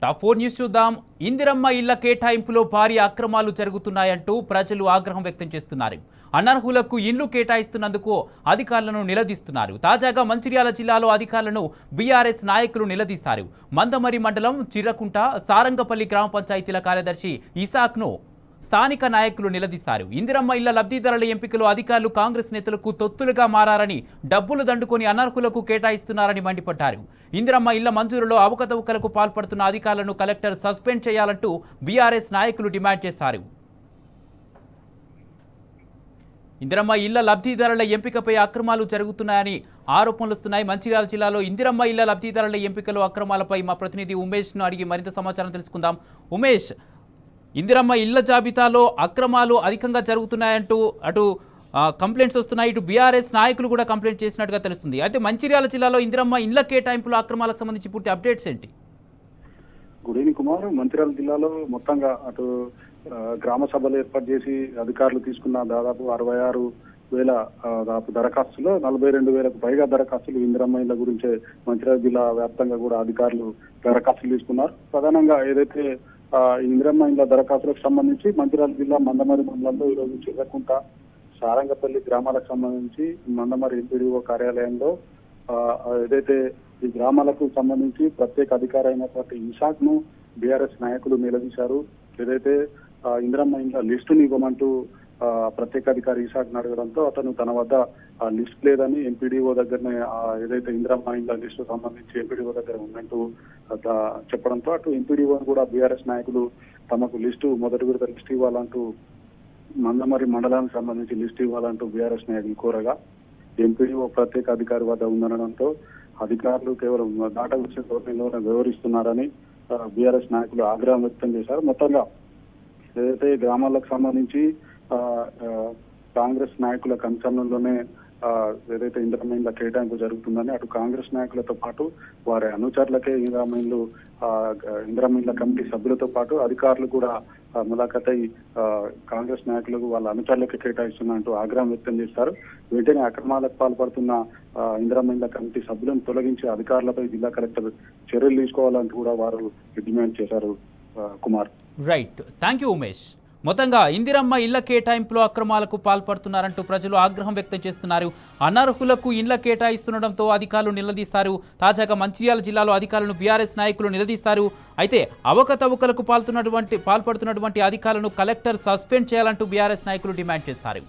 Top 4 news చూద్దాం. ఇందిరమ్మ ఇళ్ల కేటాయింపులో భారీ అక్రమాలు జరుగుతున్నాయంటూ ప్రజలు ఆగ్రహం వ్యక్తం చేస్తున్నారు. అనర్హులకు ఇండ్లు కేటాయిస్తున్నందుకు అధికారులను నిలదీస్తున్నారు. తాజాగా మంచిర్యాల జిల్లాలో అధికారులను బీఆర్ఎస్ నాయకులు నిలదీశారు. మందమరి మండలం చిర్రకుంట సారంగపల్లి గ్రామ పంచాయతీల కార్యదర్శి ఇసాక్ను స్థానిక నాయకులు నిలదీశారు. ఇందిరమ్మ ఇళ్ల లబ్ధిదారుల ఎంపికలో అధికారులు కాంగ్రెస్ నేతలకు తొత్తులుగా మారారని, డబ్బులు దండుకొని అనర్హులకు కేటాయిస్తున్నారని మండిపడ్డారు. ఇందిరమ్మ ఇళ్ల మంజూరులో అవకతవకలకు పాల్పడుతున్న అధికారులను కలెక్టర్ సస్పెండ్ చేయాలంటూ బీఆర్ఎస్ నాయకులు డిమాండ్ చేశారు. ఇందిరమ్మ ఇళ్ల లబ్ధిదారుల ఎంపికపై అక్రమాలు జరుగుతున్నాయని ఆరోపణలు వస్తున్నాయి. మంచిర్యాల జిల్లాలో ఇందిరమ్మ ఇళ్ల లబ్ధిదారుల ఎంపికలో అక్రమాలపై మా ప్రతినిధి ఉమేష్ను అడిగి మరింత సమాచారం తెలుసుకుందాం. ఉమేష్, ఇందిరమ్మ ఇళ్ల జాబితాలో అక్రమాలు అధికంగా జరుగుతున్నాయంటూ అటు కంప్లైంట్స్ వస్తున్నాయి, ఇటు బీఆర్ఎస్ నాయకులు కూడా కంప్లైంట్ చేసినట్టుగా తెలుస్తుంది. అయితే మంచిర్యాల జిల్లాలో ఇందిరమ్మ ఇళ్ల కేటాయింపుల అక్రమాలకు సంబంధించి పూర్తి అప్డేట్స్ ఏంటి? Good evening Kumar. మంచిర్యాల జిల్లాలో మొత్తంగా అటు గ్రామ సభలు ఏర్పాటు చేసి అధికారులు తీసుకున్న దాదాపు 66,000 దరఖాస్తులో 42,000కు పైగా దరఖాస్తులు ఇందిరమ్మ ఇళ్ల గురించే మంచిర్యాల జిల్లా వ్యాప్తంగా కూడా అధికారులు దరఖాస్తులు తీసుకున్నారు. ప్రధానంగా ఏదైతే ఇందిరమ్మ ఇళ్ల దరఖాస్తులకు సంబంధించి మంచిర్యాల జిల్లా మందమరి మండలంలో ఈరోజు చిర్రకుంట సారంగపల్లి గ్రామాలకు సంబంధించి మందమరి ఎంపీడీఓ కార్యాలయంలో ఏదైతే ఈ గ్రామాలకు సంబంధించి ప్రత్యేక అధికారి అయినటువంటి ఇసాక్ ను బీఆర్ఎస్ నాయకులు నిలదీశారు. ఏదైతే ఇందిరమ్మ ఇళ్ల లిస్టుని ఇవ్వమంటూ ప్రత్యేక అధికారి ఇసాక్ అడగడంతో అతను తన వద్ద లిస్ట్ లేదని ఎంపీడీఓ దగ్గరనే ఏదైతే ఇందిరమ్మ ఇళ్ల లిస్టు సంబంధించి ఎంపీడీఓ దగ్గర ఉన్నట్టు చెప్పడంతో అటు ఎంపీడీఓ కూడా బీఆర్ఎస్ నాయకులు తమకు లిస్టు మొదటి విడత లిస్ట్ ఇవ్వాలంటూ మందమరి మండలానికి సంబంధించి లిస్ట్ ఇవ్వాలంటూ బీఆర్ఎస్ నాయకులు కోరగా ఎంపీడీఓ ప్రత్యేక అధికారి వద్ద ఉందనడంతో అధికారులు కేవలం దాటా విషయ ధోరణిలోనే వ్యవహరిస్తున్నారని బీఆర్ఎస్ నాయకులు ఆగ్రహం వ్యక్తం చేశారు. మొత్తంగా ఏదైతే గ్రామాలకు సంబంధించి కాంగ్రెస్ నాయకుల కన్సర్న్లోనే ఏదైతే ఇందిరమ్మ ఇళ్ల కేటాయింపు జరుగుతుందని అటు కాంగ్రెస్ నాయకులతో పాటు వారి అనుచరులకే ఇందిరమ్మ ఇళ్ల కమిటీ సభ్యులతో పాటు అధికారులు కూడా ములాఖతై కాంగ్రెస్ నాయకులకు వాళ్ళ అనుచరులకే కేటాయిస్తున్నట్టు ఆగ్రహం వ్యక్తం చేస్తారు. వెంటనే అక్రమాలకు పాల్పడుతున్న ఇందిరమ్మ ఇళ్ల కమిటీ సభ్యులను తొలగించి అధికారులపై జిల్లా కలెక్టర్ చర్యలు తీసుకోవాలంటూ కూడా వారు డిమాండ్ చేశారు. Kumar, right, thank you Umesh. మొత్తంగా ఇందిరమ్మ ఇళ్ల కేటాయింపులో అక్రమాలకు పాల్పడుతున్నారంటూ ప్రజలు ఆగ్రహం వ్యక్తం చేస్తున్నారు. అనర్హులకు ఇళ్ల కేటాయిస్తుండటంతో అధికారులు నిలదీస్తారు. తాజాగా మంచిర్యాల జిల్లాలో అధికారులను బీఆర్ఎస్ నాయకులు నిలదీస్తారు. అయితే అవకతవకలకు పాల్పడుతున్నటువంటి అధికారులను కలెక్టర్ సస్పెండ్ చేయాలంటూ బీఆర్ఎస్ నాయకులు డిమాండ్ చేస్తారు.